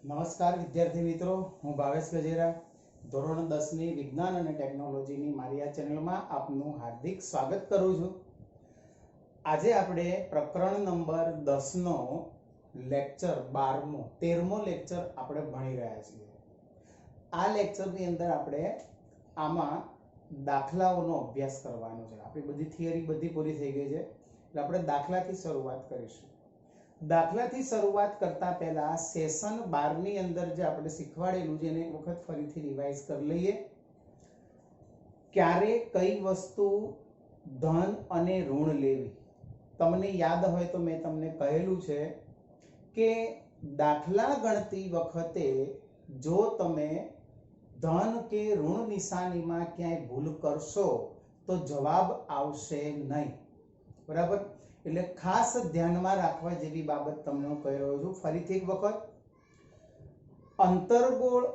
નમસ્કાર વિદ્યાર્થી મિત્રો, હું ભાવેશ ગજેરા ધોરણ 10 ની વિજ્ઞાન અને ટેકનોલોજીની મારી આ ચેનલમાં આપનું હાર્દિક સ્વાગત કરું છું। આજે આપણે પ્રકરણ નંબર 10 નો લેક્ચર 12મો 13મો લેક્ચર આપણે ભણી રહ્યા છીએ। આ લેક્ચરની અંદર આપણે આમાં દાખલાઓનો અભ્યાસ કરવાનો છે। આપણી બધી થિયરી બધી પૂરી થઈ ગઈ છે, એટલે આપણે દાખલાથી શરૂઆત કરીશું। દાખલાથી શરૂઆત કરતા પહેલા સેશન 12 ની અંદર જે આપણે શીખવાડેલું છે એને એક વખત ફરીથી રિવાઇઝ કરી લઈએ। ક્યારે કઈ વસ્તુ ધન અને ઋણ લેવી, તમને યાદ હોય તો મેં તમને કહેલું છે કે દાખલા ગણતી વખતે જો તમે ધન કે ઋણ નિશાનીમાં ક્યાંય ભૂલ કરશો તો જવાબ આવશે નહીં, બરાબર? એટલે ખાસ ધ્યાનમાં રાખવા જેવી બાબત તમને હું કહી રહ્યો છું। ફરીથી એક વખત, અંતર્ગોળ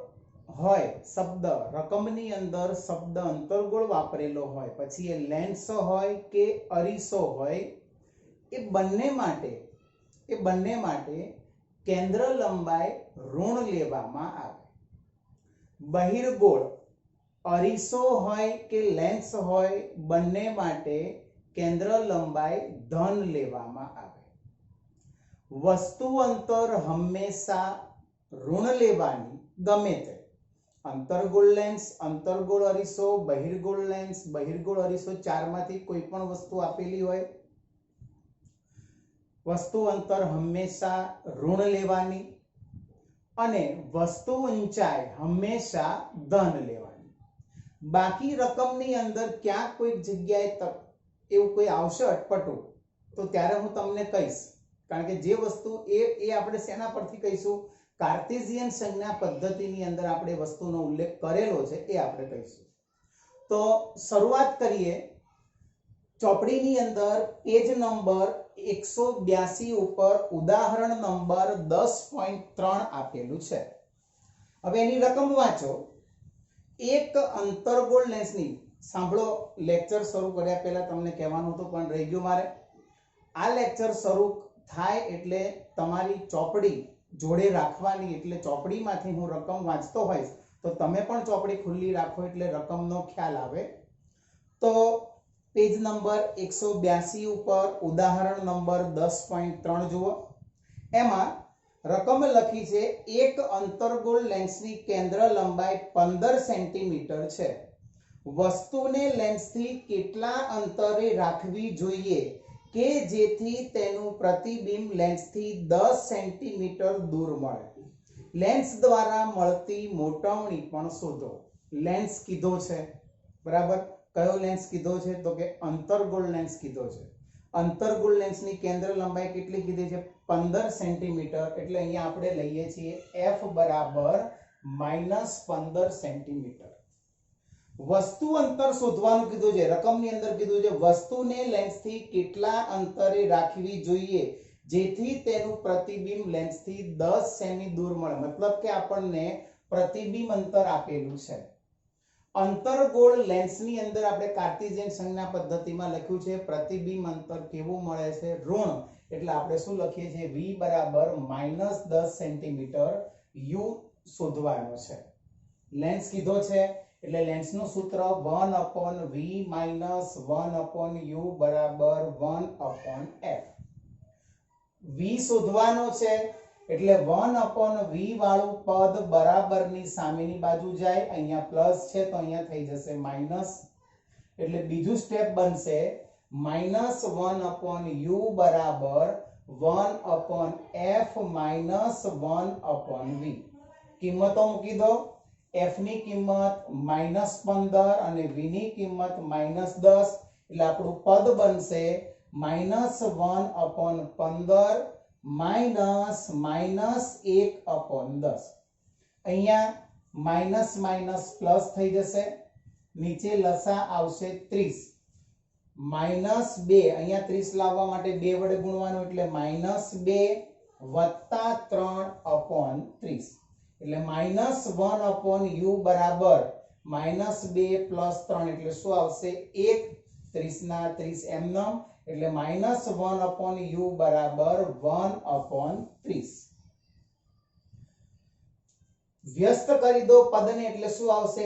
હોય શબ્દ, રકમની અંદર શબ્દ અંતર્ગોળ વાપરેલો હોય, પછી એ લેન્સ હોય કે અરીસો હોય, એ બંને માટે કેન્દ્ર લંબાઈ ઋણ લેવામાં આવે। બહિર્ગોળ અરીસો હોય કે લેન્સ હોય, બંને માટે કેન્દ્ર લંબાઈ ધન લેવામાં આવે। વસ્તુ અંતર હંમેશા ઋણ લેવાની, ગમે તે અંતર્ગોળ લેન્સ, અંતર્ગોળ અરીસો, બહિર્ગોળ લેન્સ, બહિર્ગોળ અરીસો, ચારમાંથી કોઈ પણ વસ્તુ આપેલી હોય, વસ્તુ અંતર હંમેશા ઋણ લેવાની અને વસ્તુ ઊંચાઈ હંમેશા ધન લેવાની। બાકી રકમની અંદર ક્યાંક કોઈ જગ્યાએ એવું કોઈ આવશે અટપટું તો ત્યારે હું તમને કહીશ, કારણ કે જે વસ્તુ એ આપણે શેના પરથી કહીશું? કાર્ટેશિયન સંજ્ઞા પદ્ધતિની અંદર આપણે વસ્તુનો ઉલ્લેખ કરેલો છે એ આપણે કહીશું। તો શરૂઆત કરીએ। ચોપડીની અંદર પેજ નંબર 182 ઉપર ઉદાહરણ નંબર 10.3 આપેલું છે। હવે એની રકમ વાંચો। એક અંતર્ગોળ લેન્સની, સાંભળો, લેક્ચર શરૂ કર્યા પહેલા તમને કહેવાનું હતું પણ રહી ગયું મારે। આ લેક્ચર શરૂ થાય એટલે તમારી ચોપડી જોડે રાખવાની, એટલે ચોપડીમાંથી હું રકમ વાંચતો હોઈશ તો તમે પણ ચોપડી ખુલ્લી રાખો એટલે રકમનો ખ્યાલ આવે। તો પેજ નંબર 182 ઉપર ઉદાહરણ નંબર 10.3 જુઓ। એમાં રકમ લખી છે, એક અંતર્ગોળ લેન્સની કેન્દ્ર લંબાઈ 15 સેન્ટીમીટર છે। વસ્તુને લેન્સથી કેટલા અંતરે રાખવી જોઈએ કે જેથી તેનું પ્રતિબિંબ લેન્સથી 10 સેન્ટીમીટર દૂર મળે? લેન્સ દ્વારા મળતી મોટવણી પણ શોધો। લેન્સ કીધો છે, બરાબર? કયો લેન્સ કીધો છે? તો કે અંતર્ગોળ લેન્સ કીધો છે। અંતર્ગોળ લેન્સની કેન્દ્ર લંબાઈ કેટલી કીધી છે? 15 સેન્ટીમીટર। એટલે અહીંયા આપણે લઈએ છીએ f બરાબર -15 સેન્ટીમીટર। વસ્તુ અંતર શોધવાનું કીધું છે, રકમની અંદર કીધું છે વસ્તુને લેન્સથી કેટલા અંતરે રાખવી જોઈએ જેથી તેનું પ્રતિબિંબ લેન્સથી 10 સેમી દૂર મળે, મતલબ કે આપણને પ્રતિબિંબ અંતર આપેલું છે। અંતર્ગોળ લેન્સની અંદર આપણે કાર્ટેશિયન સંજ્ઞા પદ્ધતિમાં લખ્યું છે પ્રતિબિંબ અંતર કેવું મળે છે? ઋણ। એટલે આપણે શું લખીએ છીએ? v બરાબર -10 સેન્ટીમીટર u શોધવાનો છે। લેન્સ કીધો છે એટલે લેન્સનું સૂત્ર 1/v - 1/u બરાબર 1/f। v શોધવાનો છે એટલે 1/v વાળું પદ બરાબરની સામેની બાજુ જાય, અહીંયા પ્લસ છે તો અહીંયા થઈ જશે માઈનસ, એટલે બીજું સ્ટેપ બનશે -1/u બરાબર 1/f - 1/v। કિંમતો મૂકી દો। f ની કિંમત -15 અને v ની કિંમત -10, એટલે આપણું પદ બનશે -1/15 -1/10। અહીંયા માઈનસ માઈનસ પ્લસ થઈ જશે, નીચે લસા આવશે 30, -2, અહીંયા 30 લાવવા માટે 2 વડે ગુણવાનું એટલે -2 + 3/30, એટલે -1/u બરાબર -2 + 3 એટલે શું આવશે? 1, 30 ના 30 એમનેમ, એટલે -1/u બરાબર 1/30। વ્યસ્ત કરી દો પદને એટલે શું આવશે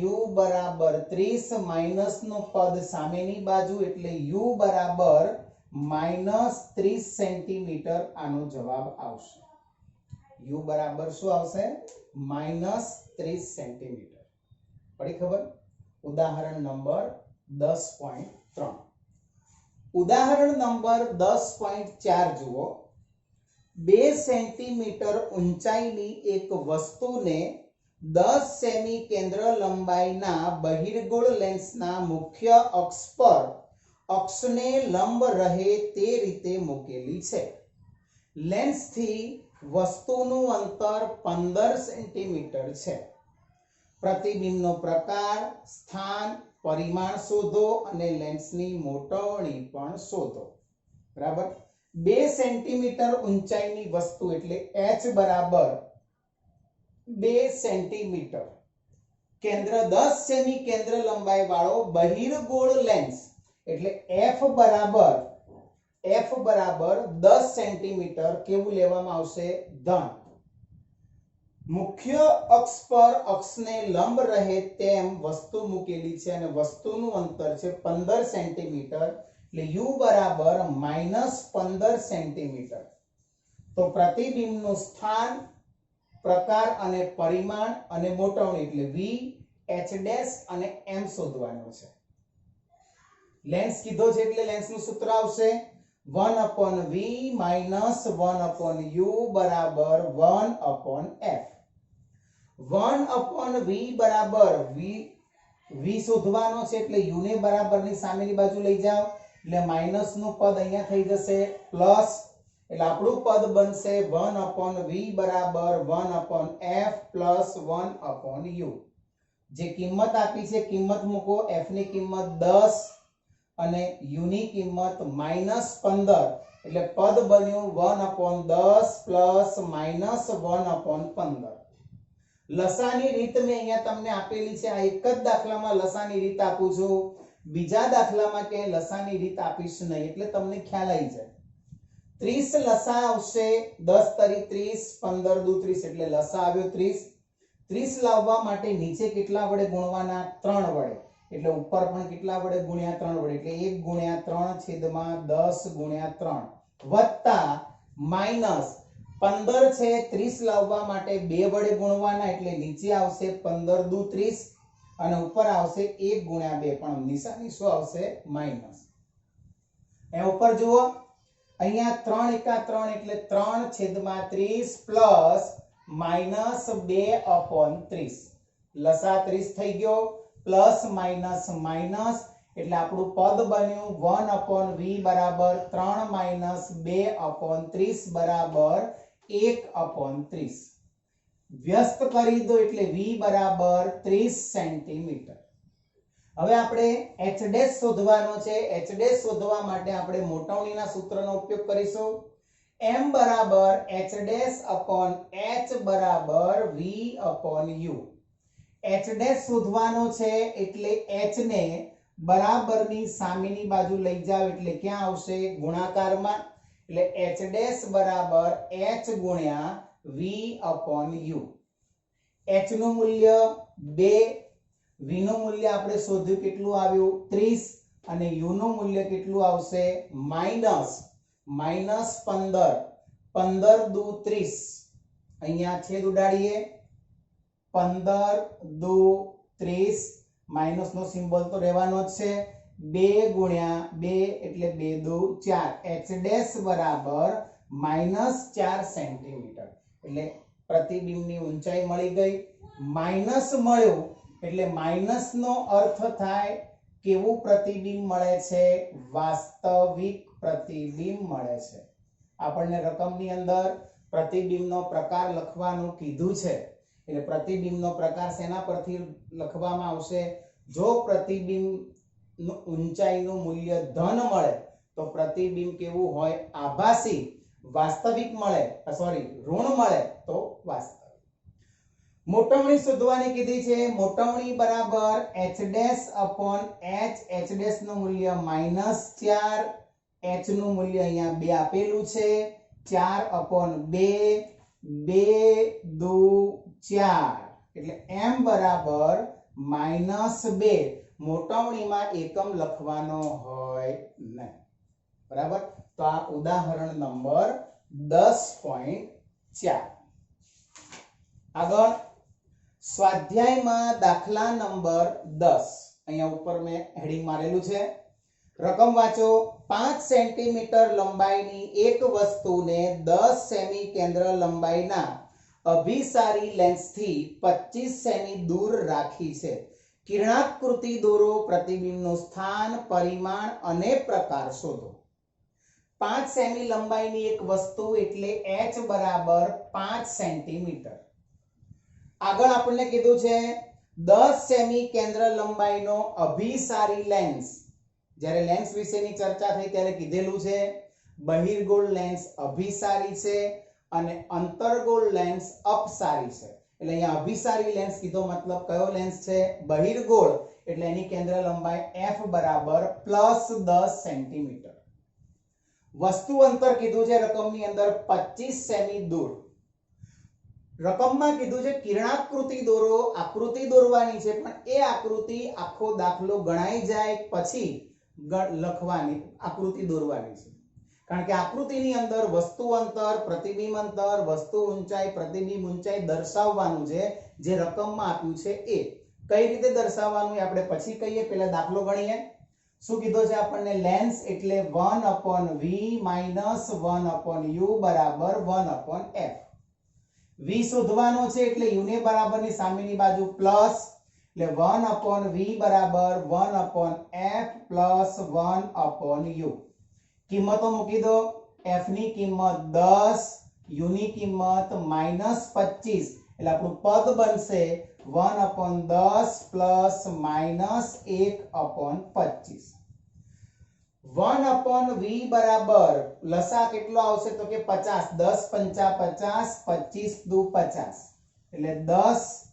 -u બરાબર 30 માઈનસ નું પદ સામેની બાજુ એટલે u બરાબર -30 સેન્ટીમીટર આનો જવાબ આવશે u બરાબર શું આવશે -30 સેન્ટીમીટર પડી ખબર ઉદાહરણ નંબર 10.3 ઉદાહરણ નંબર 10.4 જુઓ 2 સેન્ટીમીટર ઊંચાઈની એક વસ્તુને 10 સેમી કેન્દ્ર લંબાઈના બહિર્ગોળ લેન્સના મુખ્ય અક્ષ પર અક્ષને લંબ રહે તે રીતે મૂકેલી છે લેન્સથી વસ્તુનું અંતર 15 સેન્ટીમીટર છે પ્રતિબિંબનો પ્રકાર સ્થાન પરિમાણ શોધો અને લેન્સની મોટવણી પણ શોધો બરાબર 2 સેન્ટીમીટર ઊંચાઈની વસ્તુ એટલે h બરાબર 2 સેન્ટીમીટર કેન્દ્ર 10 સેમી કેન્દ્ર લંબાઈ વાળો બહિર્ગોળ લેન્સ એટલે f બરાબર 10 સેન્ટીમીટર કેવું લેવામાં આવશે ધન મુખ્ય અક્ષ પર અક્ષને લંબ રહે તેમ વસ્તુ મૂકેલી છે અને વસ્તુનું અંતર છે 15 સેન્ટીમીટર એટલે u બરાબર -15 સેન્ટીમીટર તો પ્રતિબિંબનું સ્થાન પ્રકાર અને પરિમાણ અને મોટવણી એટલે v h ડેશ અને m શોધવાનો છે લેન્સ કીધો છે એટલે લેન્સનું સૂત્ર આવશે 1/v -1/u બરાબર 1/f 1/v બરાબર v શોધવાનો છે એટલે u ને બરાબરની સામેની બાજુ લઈ જાઓ એટલે માઈનસ નું પદ અહીંયા થઈ જશે પ્લસ એટલે આપણું પદ બનશે 1/v બરાબર 1/f પ્લસ 1/u જે કિંમત આપી છે કિંમત મૂકો f ની કિંમત 10 અને u ની કિંમત -15 એટલે પદ બન્યું 1/10 પ્લસ -1/15 લસાની રીત મેં અહીંયા તમને આપેલી છે આ એક જ દાખલામાં લસાની રીત આપું છું બીજા દાખલામાં કે લસાની રીત આપીશ નહીં એટલે તમને ખ્યાલ આવી જાય 30 લસા આવશે 10 તરી 30 15 દુ 30 એટલે લસા આવ્યો 30 લાવવા માટે નીચે કેટલા વડે ગુણવાના 3 વડે એટલે ઉપર પણ કેટલા વડે ગુણ્યા 3 વડે એટલે 1 ગુણ્યા 3 છેદમાં 10 ગુણ્યા 3 વત્તા માઈનસ 15 છે 30 લાવવા માટે 2 વડે ગુણવાના એટલે નીચે આવશે 15 દુ 30 અને ઉપર આવશે 1 ગુણ્યા 2 પણ નિશાની શું આવશે માઈનસ એ ઉપર જુઓ અહીંયા 3 એકા 3 એટલે 3 છેદમાં 30 પ્લસ માઈનસ 2/30 લસા 30 થઈ ગયો પ્લસ માઈનસ માઈનસ એટલે આપણું પદ બન્યું 1/v બરાબર 3 માઈનસ 2/30 બરાબર 1/30 વ્યસ્ત કરી દો એટલે v બરાબર 30 સેન્ટીમીટર હવે આપણે h ડેશ શોધવાનો છે h ડેશ શોધવા માટે આપણે મોટવણીના સૂત્રનો ઉપયોગ કરીશું m બરાબર h ડેશ upon h બરાબર v upon u h dash શોધવાનો છે એટલે h ને બરાબરની સામેની બાજુ લઈ જાવ એટલે ક્યાં આવશે ગુણાકારમાં એટલે h ડેશ બરાબર h ગુણ્યા v upon u h નું મૂલ્ય 2 v નું મૂલ્ય આપણે શોધ્યું કેટલું આવ્યું 30 અને u નું મૂલ્ય કેટલું આવશે -15 15 દુ 30 અહીંયા છેદ ઉડાડીએ 15 દુ 30 માઈનસ નો સિમ્બોલ તો રહેવાનો જ છે 2 ગુણ્યા 2 એટલે 2 દુ 4 h ડેશ બરાબર -4 સેન્ટીમીટર એટલે પ્રતિબિંબની ઊંચાઈ મળી ગઈ માઈનસ મળ્યું એટલે માઈનસ નો અર્થ થાય કેવું પ્રતિબિંબ મળે છે વાસ્તવિક પ્રતિબિંબ મળે છે આપણને રકમની અંદર પ્રતિબિંબનો પ્રકાર લખવાનું કીધું છે એટલે પ્રતિબિંબનો પ્રકાર શેના પરથી લખવામાં આવશે જો પ્રતિબિંબ ઊંચાઈનું મૂલ્ય ધન મળે તો પ્રતિબિંબ કેવું હોય આભાસી વાસ્તવિક મળે સોરી ઋણ મળે તો વાસ્તવિક મોટવણી શોધવાની કીધી છે મોટવણી બરાબર h dash upon h dash નું મૂલ્ય -4 h નું મૂલ્ય અહીંયા 2 આપેલું છે 4/2 2 દુ 4 એટલે m બરાબર -2 મોટવણીમાં એકમ લખવાનો હોય નહીં બરાબર તો આ ઉદાહરણ નંબર 10.4 આગળ સ્વાધ્યાયમાં દાખલા નંબર 10 અહીંયા ઉપર મેં હેડિંગ મારેલું છે રકમ વાંચો 5 સેન્ટીમીટર લંબાઈની એક વસ્તુને 10 સેમી કેન્દ્ર લંબાઈના અભિસારી લેન્સથી 25 સેમી દૂર રાખી છે કિરણાકૃતિ દોરો પ્રતિબિંબનું સ્થાન પરિમાણ અને પ્રકાર શોધો 5 સેમી લંબાઈની એક વસ્તુ એટલે h બરાબર 5 સેન્ટીમીટર આગળ આપણને કીધું છે 10 સેમી કેન્દ્ર લંબાઈનો અભિસારી લેન્સ જ્યારે લેન્સ વિશેની ચર્ચા થઈ ત્યારે કીધેલું છે બહિર્ગોળ લેન્સ અભિસારી છે અને અંતર્ગોળ લેન્સ અપસારી છે એટલે અહીંયા અભિસારી લેન્સ કીધો મતલબ કયો લેન્સ છે બહિર્ગોળ એટલે એની કેન્દ્ર લંબાઈ f બરાબર +10 સેન્ટીમીટર વસ્તુ અંતર કીધું છે રકમની અંદર 25 સેમી દૂર રકમમાં કીધું છે કિરણાકૃતિ દોરો આકૃતિ દોરવાની છે પણ એ આકૃતિ આખો દાખલો ગણાઈ જાય પછી લખવાની આકૃતિ દોરવાની છે કારણ કે આકૃતિની અંદર વસ્તુ અંતર પ્રતિબિંબ અંતર વસ્તુ ઊંચાઈ પ્રતિબિંબ ઊંચાઈ દર્શાવવાનું છે જે રકમમાં આપ્યું છે એ કઈ રીતે દર્શાવવાનું એ આપણે પછી કહીએ પહેલા દાખલો ગણીએ શું કીધું છે આપણને લેન્સ એટલે 1/v - 1/u બરાબર 1/f v શોધવાનો છે એટલે u ને બરાબરની સામેની બાજુ પ્લસ એટલે 1/v બરાબર 1/f + 1/u કિંમતો મૂકી દો f ની કિંમત 10 u ની કિંમત -25 એટલે આપણું પદ બનશે 1/10 + -1/25 1/v બરાબર લસા કેટલો આવશે તો કે 50 10 × 50 25 દુ 50 એટલે 10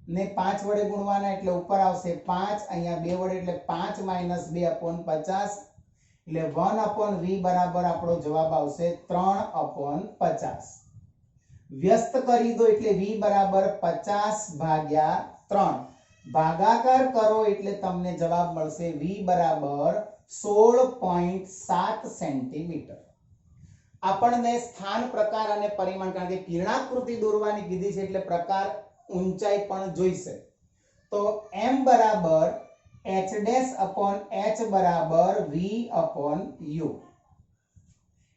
ને 5 વડે ગુણવાના એટલે ઉપર આવશે 5 અહીંયા 2 વડે એટલે 5 - 2/50 એટલે 1/v બરાબર આપણો જવાબ આવશે 3/50 વ્યસ્ત કરી દો એટલે v બરાબર 50/3 ભાગાકાર કરો એટલે તમને જવાબ મળશે v બરાબર 16.7 સેન્ટીમીટર આપણને સ્થાન પ્રકાર અને પરિમાણ કારણ કે કિરણાકૃતિ દોરવાની કીધી છે એટલે પ્રકાર ઊંચાઈ પણ જોઈશે તો m બરાબર h' h બરાબર v/u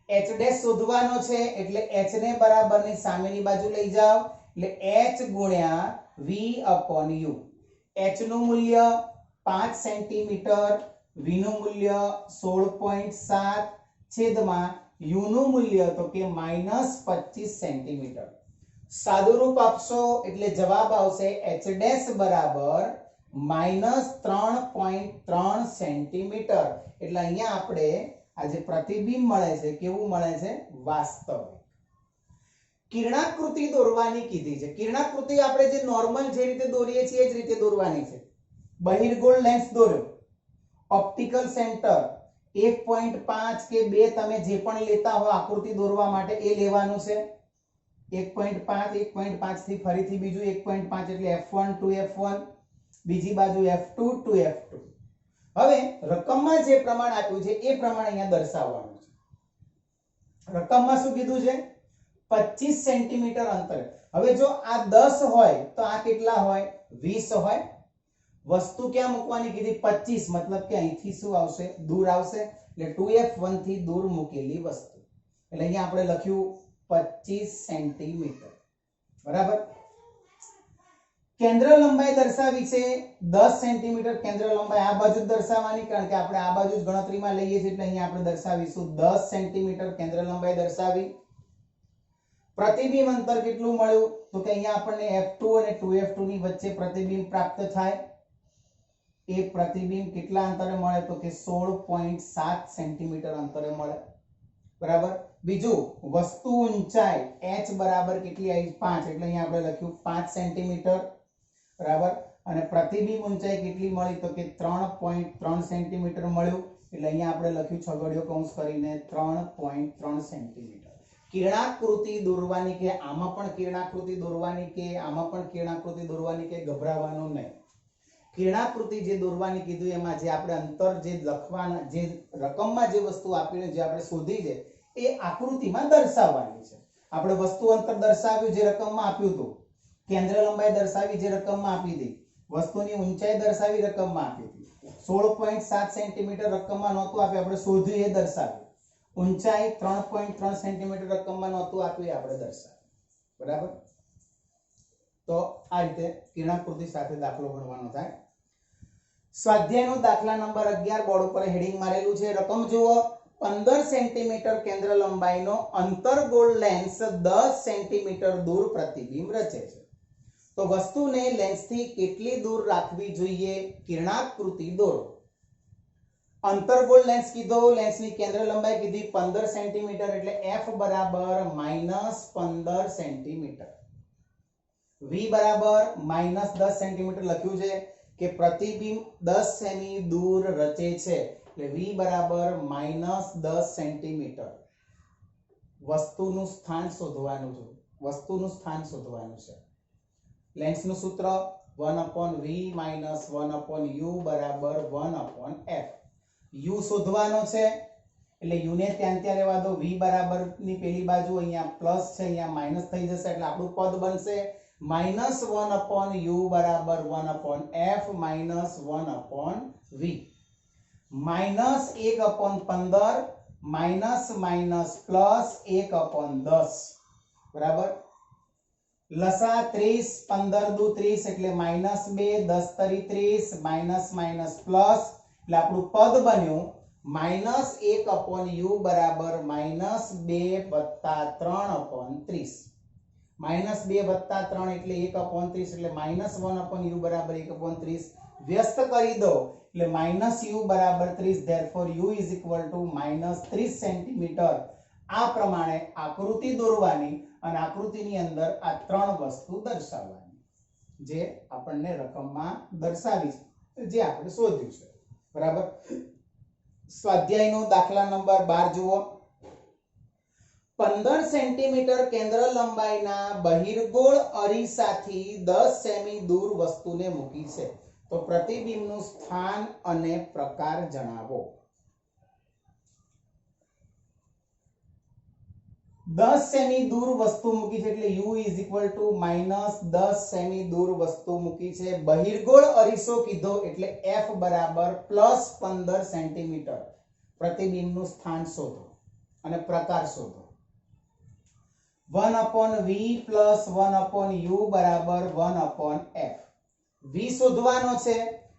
h' શોધવાનો છે એટલે h ને બરાબરની સામેની બાજુ લઈ જાઓ એટલે h ગુણ્યા v/u h નું મૂલ્ય 5 સેન્ટીમીટર v નું મૂલ્ય 16.7 છેદમાં u નું મૂલ્ય તો કે -25 સેન્ટીમીટર સાદુરૂપ આપશો એટલે જવાબ આવશે h' બરાબર -3.3 સેન્ટીમીટર એટલે અહીંયા આપણે આ જે પ્રતિબિંબ મળે છે કેવું મળે છે વાસ્તવિક કિરણાકૃતિ દોરવાની કીધી છે કિરણાકૃતિ આપણે જે નોર્મલ જે રીતે દોરીએ છીએ એ જ રીતે દોરવાની છે બહિર્ગોળ લેન્સ દોર્યો ઓપ્ટિકલ સેન્ટર 1.5 કે 2 તમે જે પણ લેતા હો આકૃતિ દોરવા માટે એ લેવાનું છે 1.5 થી ફરીથી બીજું 1.5 એટલે f1 to f1 બીજી બાજુ f2 to f2 હવે રકમમાં જે પ્રમાણ આપ્યું છે એ પ્રમાણે અહીંયા દર્શાવવાનું છે રકમમાં શું કીધું છે 25 સેન્ટીમીટર અંતર હવે જો આ 10 હોય તો આ કેટલા હોય 20 હોય વસ્તુ ક્યાં મૂકવાની કીધી 25 મતલબ કે અહીંથી શું આવશે દૂર આવશે એટલે 2f1 થી દૂર મૂકેલી વસ્તુ એટલે અહીંયા આપણે લખ્યું 25 સેન્ટીમીટર બરાબર કેન્દ્ર લંબાઈ દર્શાવી છે 10 સેન્ટીમીટર કેન્દ્ર લંબાઈ આ બાજુ દર્શાવવાની કારણ કે આપણે આ બાજુ જ ગણતરીમાં લઈએ છીએ એટલે અહીંયા આપણે દર્શાવીશું 10 સેન્ટીમીટર કેન્દ્ર લંબાઈ દર્શાવી પ્રતિબિંબ અંતર કેટલું મળ્યું તો કે અહીંયા આપણને f2 અને 2f2 ની વચ્ચે પ્રતિબિંબ પ્રાપ્ત થાય એ પ્રતિબિંબ કેટલા અંતરે મળે તો કે 16.7 સેન્ટીમીટર અંતરે મળે બરાબર બીજું વસ્તુ ઊંચાઈ h બરાબર કેટલી આવી 5 એટલે અહીંયા આપણે લખ્યું 5 સેન્ટીમીટર બરાબર અને પ્રતિબિંબ ઊંચાઈ કેટલી મળી તો કે 3.3 સેન્ટીમીટર મળ્યું એટલે અહીંયા આપણે લખ્યું છગડીયો કૌંસ કરીને 3.3 સેન્ટીમીટર કિરણાકૃતિ દોરવાની કે આમાં પણ કિરણાકૃતિ દોરવાની કે આમાં પણ કિરણાકૃતિ દોરવાની કે ગભરાવાનું નહીં. કિરણાકૃતિ જે દોરવાની કીધું એમાં જે આપણે અંતર જે લખવાના જે રકમમાં જે વસ્તુ આપીને જે આપણે શોધી છે એ આકૃતિમાં દર્શાવવાની છે. આપણે વસ્તુ અંતર દર્શાવ્યું જે રકમમાં આપ્યું હતું, કેન્દ્ર લંબાઈ દર્શાવી જે રકમમાં આપી હતી, વસ્તુની ઊંચાઈ દર્શાવી રકમમાં આપી હતી. 16.7 સેન્ટીમીટર રકમમાં નહોતું આપ્યું, આપણે શોધ્યું એ દર્શાવ્યું. ઊંચાઈ 3.3 સેન્ટીમીટર રકમમાં નહોતું આપ્યું એ આપણે દર્શાવ્યું. બરાબર? તો આ રીતે કિરણાકૃતિ સાથે દાખલો ગણવાનો થાય. સ્વાધ્યાયનો દાખલા નંબર 11 બોર્ડ ઉપર હેડિંગ મારેલું છે. રકમ જુઓ. 15 સેન્ટીમીટર કેન્દ્ર લંબાઈનો અંતર્ગોળ લેન્સ 10 સેન્ટીમીટર દૂર પ્રતિબિંબ રચે છે. તો વસ્તુને લેન્સથી કેટલી દૂર રાખવી જોઈએ? કિરણાકૃતિ દોરો. અંતર્ગોળ લેન્સ કીધો, લેન્સની કેન્દ્ર લંબાઈ કીધી 15 સેન્ટીમીટર એટલે f બરાબર -15 સેન્ટીમીટર. v બરાબર -10 સેન્ટીમીટર લખ્યું છે કે પ્રતિબિંબ 10 સેમી દૂર રચે છે એટલે v બરાબર -10 સેન્ટીમીટર. વસ્તુનું સ્થાન શોધવાનું છે. વસ્તુનું સ્થાન શોધવાનું છે. લેન્સનું સૂત્ર 1/v - 1/u બરાબર 1/f. u શોધવાનો છે એટલે u ને ત્યાં રહેવા દો. v બરાબર ની પેલી બાજુ અહીંયા પ્લસ છે, અહીંયા માઈનસ થઈ જશે એટલે આપણું પદ બનશે -1/u બરાબર 1/f - 1/v. -1/15 પ્લસ 1/10 બરાબર. લસા 30, 15 દુ 30 એટલે -2, 10 તરી 30, માઇનસ પ્લસ એટલે આપણું પદ બન્યું -1/u બરાબર -2 + 3/30. -2 + 3 એટલે 1/30 એટલે -1/u બરાબર 1/30. વ્યસ્ત કરી દો એટલે -u બરાબર 30. Therefore u = -30 centimetre. આ પ્રમાણે આકૃતિ દોરવાની અને આકૃતિની અંદર આ ત્રણ વસ્તુ દર્શાવવાની જે આપણને રકમમાં દર્શાવી છે, જે આપણે શોધ્યું છે. બરાબર? સ્વાધ્યાયનો દાખલા નંબર 12 જુઓ. 15 સેન્ટીમીટર કેન્દ્ર લંબાઈના બહિર્ગોળ અરીસાથી 10 સેમી દૂર વસ્તુને મૂકી છે. તો પ્રતિબિંબનું સ્થાન અને પ્રકાર જણાવો. 10 સેમી દૂર વસ્તુ મૂકી છે એટલે u = -10 સેમી દૂર વસ્તુ મૂકી છે. બહિર્ગોળ અરીસો કીધો એટલે f બરાબર +15 સેન્ટીમીટર. પ્રતિબિંબનું સ્થાન શોધો અને પ્રકાર શોધો. 1/v + 1/u બરાબર 1/f. v શોધવાનો છે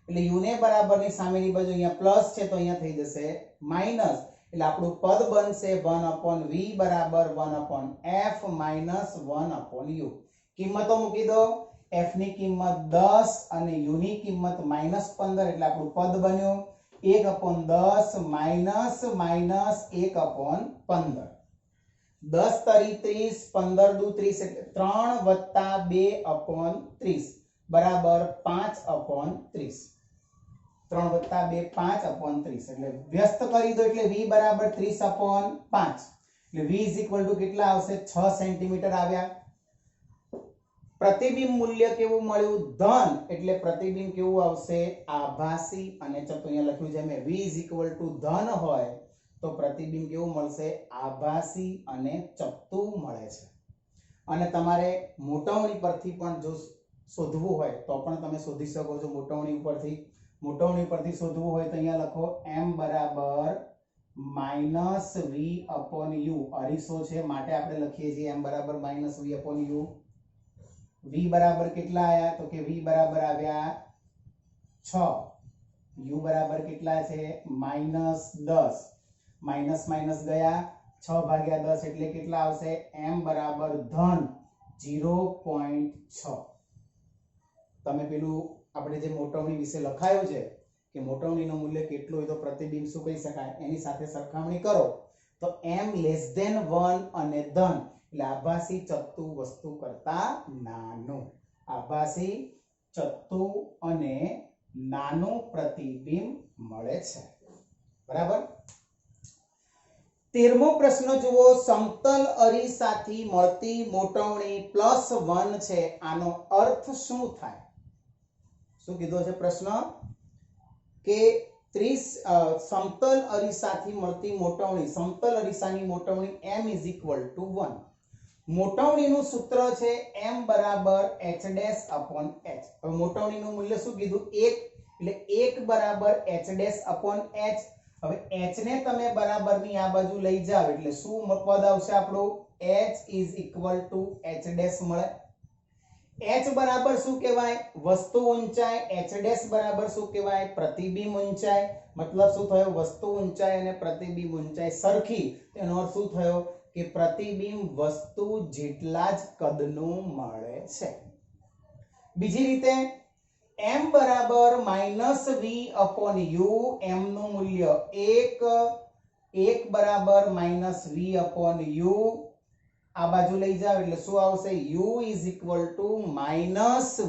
એટલે u ને બરાબરની સામેની બાજુ અહીંયા પ્લસ છે તો અહીંયા થઈ જશે માઈનસ એટલે આપણું પદ બનશે 1/v બરાબર 1/f - 1/u. કિંમતો મૂકી દો. f ની કિંમત 10 અને u ની કિંમત -15 એટલે આપણું પદ બન્યું 1/10 - 1/15. 10 તરી 30, 15 દુ 30 એટલે 3 + 2/30 બરાબર 5/30. 3 + 2 5/30 એટલે વ્યસ્ત કરી દો એટલે v બરાબર 30/5 એટલે v = કેટલા આવશે? 6 સેન્ટીમીટર આવ્યા. પ્રતિબિંબ મૂલ્ય કેવું મળ્યું? ધન. એટલે પ્રતિબિંબ કેવું આવશે? આભાસી. અને ચલો અહીંયા લખ્યું છે મેં v = ધન હોય તો પ્રતિબિંબ કેવું મળશે? આભાસી અને ચપટું મળે છે. અને તમારે મોટવણી પરથી પણ જો શોધવું હોય તો પણ તમે શોધી શકો છો. મોટવણી પરથી શોધવું હોય તો અહીંયા લખો m બરાબર -v/u. અરીસો છે માટે આપણે લખીએ છીએ m બરાબર -v/u. v બરાબર કેટલા આયા? તો કે v બરાબર આવ્યા 6. u બરાબર કેટલા છે? -10. માઈનસ ગયા 6/10 એટલે કેટલા આવશે? m બરાબર ધન 0.6. તમે પેલું આપણે જે મોટવણી વિશે લખાયું છે કે મોટવણીનું મૂલ્ય કેટલું હોય તો પ્રતિબિંબ શું કહી શકાય, એની સાથે સરખામણી કરો તો m <1 અને ધન એટલે આભાસી ચપટું વસ્તુ કરતા નાનું. આભાસી ચપટું અને નાનું પ્રતિબિંબ મળે છે. બરાબર? 13મો પ્રશ્ન જુઓ, સમતલ અરીસાથી મળતી મોટવણી +1 છે, આનો અર્થ શું થાય? શું કીધો છે પ્રશ્ન કે 30 સમતલ અરીસાથી મળતી મોટવણી, સમતલ અરીસાની મોટવણી m = 1. મોટવણીનું સૂત્ર છે m = h dash upon h. હવે મોટવણીનું મૂલ્ય શું કીધું? 1, એટલે 1 = h ડેશ અપોન h. હવે h ને તમે બરાબરની આ બાજુ લઈ જાવ એટલે શું પદ આવશે આપણું? h = h ડેશ મળે. h બરાબર શું કહેવાય? વસ્તુ ઊંચાઈ. h ડેશ બરાબર શું કહેવાય? પ્રતિબિંબ ઊંચાઈ. મતલબ શું થયો? વસ્તુ ઊંચાઈ અને પ્રતિબિંબ ઊંચાઈ સરખી. તેનો અર્થ શું થયો કે પ્રતિબિંબ વસ્તુ જેટલા જ કદનું મળે છે. બીજી રીતે m બરાબર -v/u, m નું મૂલ્ય 1 બરાબર -v/u. આ બાજુ લઈ જાવ એટલે શું આવશે? u =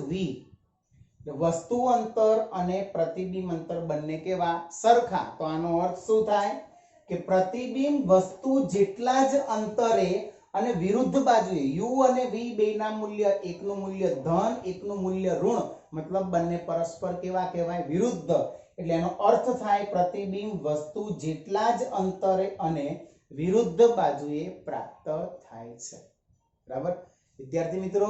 -v. વસ્તુ અંતર અને પ્રતિબિંબ અંતર બંને કેવા? સરખા. તો આનો અર્થ શું થાય કે પ્રતિબિંબ વસ્તુ જેટલા જ અંતરે અને વિરુદ્ધ બાજુએ u અને v બેના મૂલ્ય, એકનું મૂલ્ય ધન, એકનું મૂલ્ય ઋણ, મતલબ બંને પરસ્પર કેવા કહેવાય? વિરુદ્ધ. એટલે એનો અર્થ થાય પ્રતિબિંબ વસ્તુ જેટલા જ અંતરે અને વિરુદ્ધ બાજુએ પ્રાપ્ત થાય છે. બરાબર વિદ્યાર્થી મિત્રો,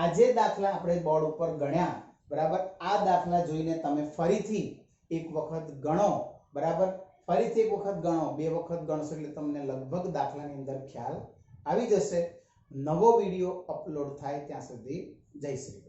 આજે દાખલા આપણે બોર્ડ ઉપર ગણ્યા. બરાબર, આ દાખલા જોઈને તમે ફરીથી એક વખત ગણો. બરાબર, ફરીથી એક વખત ગણો, બે વખત ગણશો એટલે તમને લગભગ દાખલાની અંદર ખ્યાલ આવી જશે. નવો વિડિયો અપલોડ થાય ત્યાં સુધી જય શ્રી